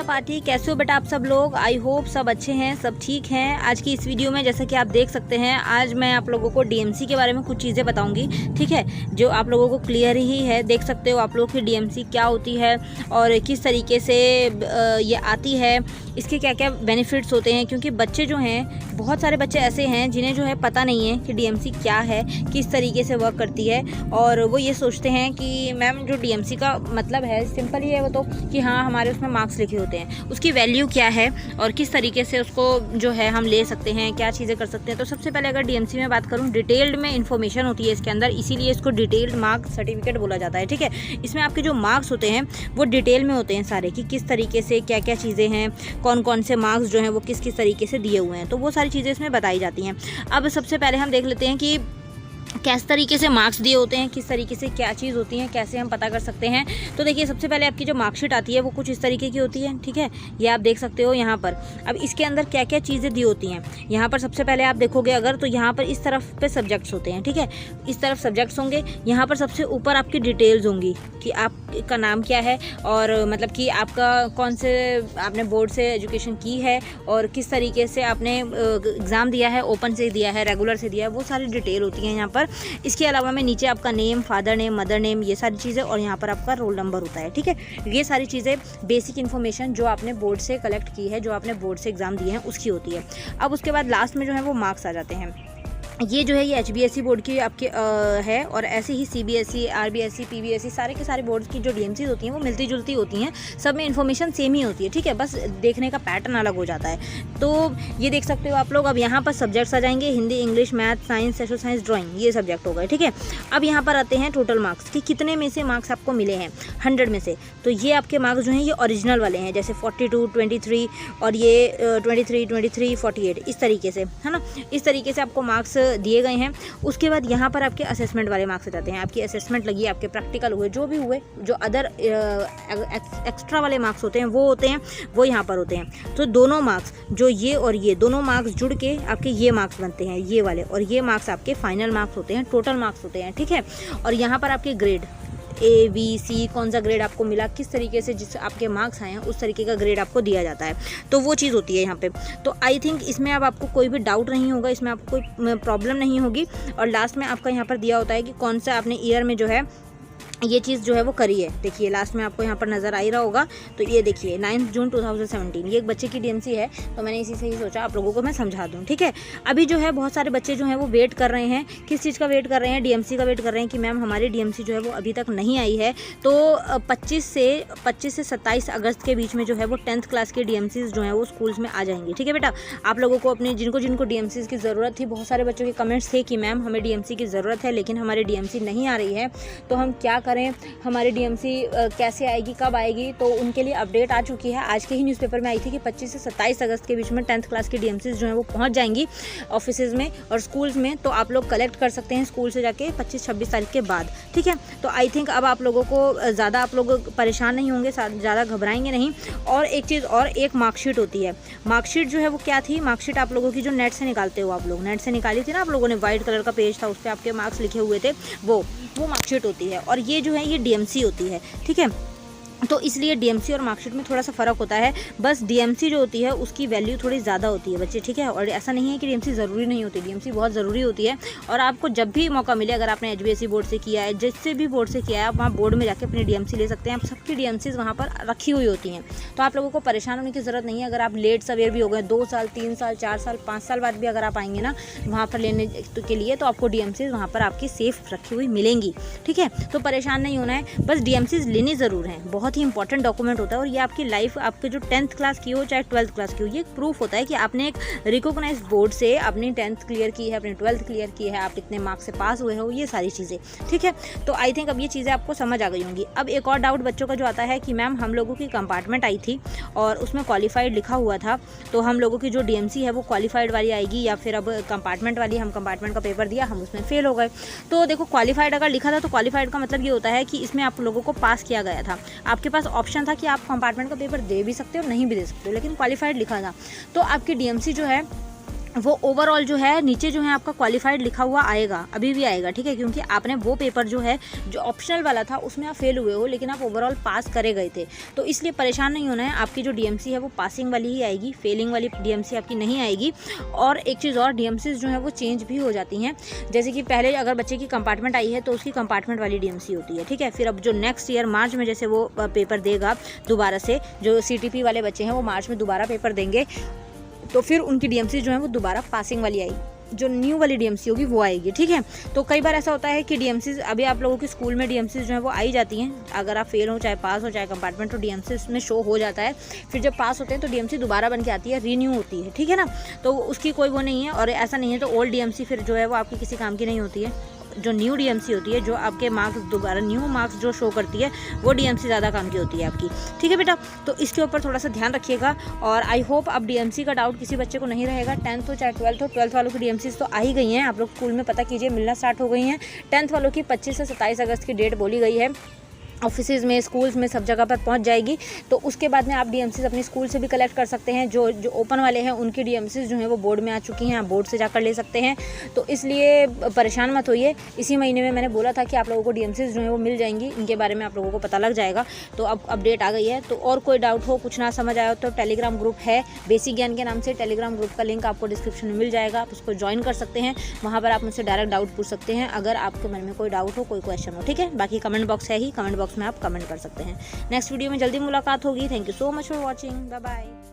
Party, कैसे हो बेटा आप सब लोग। आई होप सब अच्छे हैं, सब ठीक हैं। आज की इस वीडियो में जैसा कि आप देख सकते हैं, आज मैं आप लोगों को डीएमसी के बारे में कुछ चीज़ें बताऊंगी, ठीक है, जो आप लोगों को क्लियर ही है। देख सकते हो आप लोग की डीएमसी क्या होती है और किस तरीके से ये आती है, इसके क्या क्या बेनिफिट्स होते हैं। क्योंकि बच्चे जो हैं, बहुत सारे बच्चे ऐसे हैं जिन्हें जो है पता नहीं है कि डीएमसी क्या है, किस तरीके से वर्क करती है, और वो ये सोचते हैं कि मैम जो डीएमसी का मतलब है सिंपल ही है वो तो, कि हाँ हमारे उसमें मार्क्स लिखे होते हैं, उसकी वैल्यू क्या है और किस तरीके से उसको जो है हम ले सकते हैं, क्या चीज़ें कर सकते हैं। तो सबसे पहले अगर डीएमसी में बात करूँ, डिटेल्ड में इन्फॉर्मेशन होती है इसके अंदर, इसीलिए इसको डिटेल्ड मार्क्स सर्टिफिकेट बोला जाता है, ठीक है। इसमें आपके जो मार्क्स होते हैं वो डिटेल में होते हैं सारे, कि किस तरीके से क्या क्या चीज़ें हैं, कौन कौन से मार्क्स जो हैं वो किस किस तरीके से दिए हुए हैं, तो वो सारी चीज़ें इसमें बताई जाती हैं। अब सबसे पहले हम देख लेते हैं कि किस तरीके से मार्क्स दिए होते हैं, किस तरीके से क्या चीज़ होती है, कैसे हम पता कर सकते हैं। तो देखिए सबसे पहले आपकी जो मार्कशीट आती है वो कुछ इस तरीके की होती है, ठीक है, ये आप देख सकते हो यहाँ पर। अब इसके अंदर क्या क्या चीज़ें दी होती हैं, यहाँ पर सबसे पहले आप देखोगे अगर, तो यहाँ पर इस तरफ पे सब्जेक्ट्स होते हैं, ठीक है, इस तरफ सब्जेक्ट्स होंगे। यहाँ पर सबसे ऊपर आपकी डिटेल्स होंगी कि आपका नाम क्या है, और मतलब कि आपका कौन से आपने बोर्ड से एजुकेशन की है और किस तरीके से आपने एग्ज़ाम दिया है, ओपन से दिया है, रेगुलर से दिया है, वो सारी डिटेल होती है यहाँ पर। इसके अलावा में नीचे आपका name, father name, mother name, ये सारी चीज़ें, और यहाँ पर आपका रोल नंबर होता है, ठीक है। ये सारी चीज़ें बेसिक इन्फॉर्मेशन जो आपने बोर्ड से कलेक्ट की है, जो आपने बोर्ड से एग्ज़ाम दिए हैं उसकी होती है। अब उसके बाद लास्ट में जो है वो मार्क्स आ जाते हैं। ये जो है ये एचबीएसई बोर्ड की आपके है, और ऐसे ही सीबीएसई, आरबीएसई, पीबीएसई, सारे के सारे बोर्ड्स की जो डीएमसी होती हैं वो मिलती जुलती होती हैं, सब में इन्फॉर्मेशन सेम ही होती है, ठीक है, बस देखने का पैटर्न अलग हो जाता है। तो ये देख सकते हो आप लोग। अब यहाँ पर सब्जेक्ट्स आ जाएंगे, Hindi, English, math, science, social science, drawing, ये सब्जेक्ट हो गए, ठीक है। अब यहाँ पर आते हैं टोटल मार्क्स कि कितने में से मार्क्स आपको मिले हैं 100 में से। तो ये आपके मार्क्स जो हैं ये ओरिजिनल वाले हैं, जैसे 42, 23 और ये 23, 23, 48, इस तरीके से, है ना, इस तरीके से आपको मार्क्स दिए गए हैं। उसके बाद यहाँ पर आपके असेसमेंट वाले मार्क्स आ जाते हैं। आपकी असेसमेंट लगी, आपके प्रैक्टिकल हुए, जो भी हुए, जो अदर एक्स्ट्रा वाले मार्क्स होते हैं वो होते हैं, वो यहाँ पर होते हैं। तो दोनों मार्क्स, जो ये और ये दोनों मार्क्स जुड़ के आपके ये मार्क्स बनते हैं, ये वाले, और ये मार्क्स आपके फाइनल मार्क्स होते हैं, टोटल मार्क्स होते हैं, ठीक है। और यहाँ पर आपके ग्रेड ए, बी, सी, कौन सा ग्रेड आपको मिला, किस तरीके से जिस आपके मार्क्स आए हैं उस तरीके का ग्रेड आपको दिया जाता है। तो वो चीज़ होती है यहाँ पे। तो आई थिंक इसमें अब आपको कोई भी डाउट नहीं होगा, इसमें आपको कोई प्रॉब्लम नहीं होगी। और लास्ट में आपका यहाँ पर दिया होता है कि कौन सा आपने ईयर में जो है ये चीज़ जो है वो करी है। देखिए लास्ट में आपको यहाँ पर नज़र आ ही रहा होगा। तो ये देखिए 9 जून 2017, ये एक बच्चे की डीएमसी है, तो मैंने इसी से ही सोचा आप लोगों को मैं समझा दूँ, ठीक है। अभी जो है बहुत सारे बच्चे जो हैं वो वेट कर रहे हैं, किस चीज़ का वेट कर रहे हैं, डीएमसी का वेट कर रहे हैं कि मैम हमारी डीएमसी जो है वो अभी तक नहीं आई है। तो 25 से 27 अगस्त के बीच में जो है वो 10th क्लास के डीएमसीज जो हैं वो स्कूल्स में आ जाएंगी, ठीक है बेटा। आप लोगों को अपने जिनको डीएमसीज की ज़रूरत थी, बहुत सारे बच्चों के कमेंट्स थे कि मैम हमें डीएमसी की ज़रूरत है लेकिन हमारी डीएमसी नहीं आ रही है, तो हम क्या करें, हमारी डीएमसी कैसे आएगी, कब आएगी। तो उनके लिए अपडेट आ चुकी है, आज के ही न्यूज़पेपर में आई थी कि 25 से 27 अगस्त के बीच में 10th क्लास की डीएमसीज जो हैं वो पहुंच जाएंगी ऑफिसेज में और स्कूल्स में। तो आप लोग कलेक्ट कर सकते हैं स्कूल से जाके 25-26 तारीख के बाद, ठीक है। तो आई थिंक अब आप लोगों को ज़्यादा आप लोग परेशान नहीं होंगे, ज़्यादा घबराएंगे नहीं। और एक चीज़ और, एक मार्कशीट होती है। मार्कशीट जो है वो क्या थी, मार्कशीट आप लोगों की जो नेट से निकालते हो, आप लोग नेट से निकाली थी ना आप लोगों ने, व्हाइट कलर का पेज था, उस पर आपके मार्क्स लिखे हुए थे, वो मार्कशीट होती है। और ये जो है ये डीएमसी होती है, ठीक है। तो इसलिए डीएमसी और मार्कशीट में थोड़ा सा फ़र्क होता है, बस डीएमसी जो होती है उसकी वैल्यू थोड़ी ज़्यादा होती है बच्चे, ठीक है। और ऐसा नहीं है कि डीएमसी ज़रूरी नहीं होती, डीएमसी बहुत ज़रूरी होती है। और आपको जब भी मौका मिले, अगर आपने एचबीएसई बोर्ड से किया है, जिससे भी बोर्ड से किया है, आप वहाँ बोर्ड में जाके अपनी डीएमसी ले सकते हैं। आप सबकी डीएमसीज वहाँ पर रखी हुई होती हैं, तो आप लोगों को परेशान होने की ज़रूरत नहीं है। अगर आप लेट सवेर भी हो गए, 2 साल, 3 साल, 4 साल, 5 साल बाद भी अगर आप आएंगे ना वहाँ पर लेने के लिए, तो आपको डीएमसीज वहाँ पर आपकी सेफ रखी हुई मिलेंगी, ठीक है। तो परेशान नहीं होना है, बस डीएमसीज लेनी ज़रूर है, बहुत ही इंपॉर्टेंट डॉक्यूमेंट होता है। और ये आपकी लाइफ, आपके जो 10th क्लास की हो चाहे 12th क्लास की हो, ये एक प्रूफ होता है कि आपने एक रिकॉग्नाइज्ड बोर्ड से अपनी 10th क्लियर की है, अपनी 12th क्लियर की है, आप कितने मार्क्स से पास हुए हो, ये सारी चीज़ें, ठीक है। तो आई थिंक अब ये चीज़ें आपको समझ आ गई होंगी। अब एक और डाउट बच्चों का जो आता है कि मैम हम लोगों की कंपार्टमेंट आई थी और उसमें क्वालिफाइड लिखा हुआ था, तो हम लोगों की जो डीएमसी है वो क्वालिफाइड वाली आएगी या फिर अब कंपार्टमेंट वाली, हम कंपार्टमेंट का पेपर दिया, हम उसमें फेल हो गए। तो देखो क्वालिफाइड अगर लिखा था तो क्वालिफाइड का मतलब ये होता है कि इसमें आप लोगों को पास किया गया था, आपके पास ऑप्शन था कि आप कंपार्टमेंट का पेपर दे भी सकते हो, नहीं भी दे सकते हो, लेकिन क्वालिफाइड लिखा था। तो आपकी डीएमसी जो है वो ओवरऑल जो है नीचे जो है आपका क्वालिफाइड लिखा हुआ आएगा, अभी भी आएगा, ठीक है, क्योंकि आपने वो पेपर जो है जो ऑप्शनल वाला था उसमें आप फेल हुए हो, लेकिन आप ओवरऑल पास करे गए थे। तो इसलिए परेशान नहीं होना है, आपकी जो डीएमसी है वो पासिंग वाली ही आएगी, फेलिंग वाली डीएमसी आपकी नहीं आएगी। और एक चीज़ और, डीएमसी जो है वो चेंज भी हो जाती हैं। जैसे कि पहले अगर बच्चे की कंपार्टमेंट आई है तो उसकी कंपार्टमेंट वाली डीएमसी होती है, ठीक है। फिर अब जो नेक्स्ट ईयर मार्च में जैसे वो पेपर देगा दोबारा से, जो सीटीपी वाले बच्चे हैं वो मार्च में दोबारा पेपर देंगे, तो फिर उनकी डीएमसी जो है वो दोबारा पासिंग वाली आएगी, जो न्यू वाली डीएमसी होगी वो आएगी, ठीक है। तो कई बार ऐसा होता है कि डीएमसी अभी आप लोगों के स्कूल में डीएमसी जो है वो आई जाती हैं, अगर आप फेल हो चाहे पास हो चाहे कंपार्टमेंट, तो डीएमसी उसमें शो हो जाता है। फिर जब पास होते हैं तो डीएमसी दोबारा बन के आती है, रीन्यू होती है, ठीक है ना। तो उसकी कोई वो नहीं है, और ऐसा नहीं है तो ओल्ड डीएमसी फिर जो है वो आपकी किसी काम की नहीं होती है। जो न्यू डीएमसी होती है, जो आपके मार्क्स दोबारा न्यू मार्क्स जो शो करती है, वो डीएमसी ज़्यादा काम की होती है आपकी, ठीक है बेटा। तो इसके ऊपर थोड़ा सा ध्यान रखिएगा। और आई होप अब डीएमसी का डाउट किसी बच्चे को नहीं रहेगा। 10th हो चाहे 12th हो, 12th वालों की डीएमसी तो आ ही गई हैं, आप लोग स्कूल में पता कीजिए, मिलना स्टार्ट हो गई हैं। 10th वालों की 25 से 27 अगस्त की डेट बोली गई है, ऑफिसेज में, स्कूल्स में, सब जगह पर पहुंच जाएगी। तो उसके बाद में आप डीएमसीज अपनी स्कूल से भी कलेक्ट कर सकते हैं। जो ओपन वाले हैं उनकी डीएमसीज जो हैं वो बोर्ड में आ चुकी हैं, आप बोर्ड से जाकर ले सकते हैं। तो इसलिए परेशान मत होइए, इसी महीने में मैंने बोला था कि आप लोगों को डीएमसीज जो हैं वो मिल जाएंगी, इनके बारे में आप लोगों को पता लग जाएगा। तो अब अपडेट आ गई है। तो और कोई डाउट हो, कुछ ना समझ आया हो, तो टेलीग्राम ग्रुप है बेसिक ज्ञान के नाम से, टेलीग्राम ग्रुप का लिंक आपको डिस्क्रिप्शन में मिल जाएगा, आप उसको ज्वाइन कर सकते हैं। वहाँ पर आप मुझसे डायरेक्ट डाउट पूछ सकते हैं अगर आपके मन में कोई डाउट हो, कोई क्वेश्चन हो, ठीक है। बाकी कमेंट बॉक्स है ही, कमेंट बॉक्स में आप कमेंट कर सकते हैं। नेक्स्ट वीडियो में जल्दी मुलाकात होगी। Thank you so much for watching, bye bye.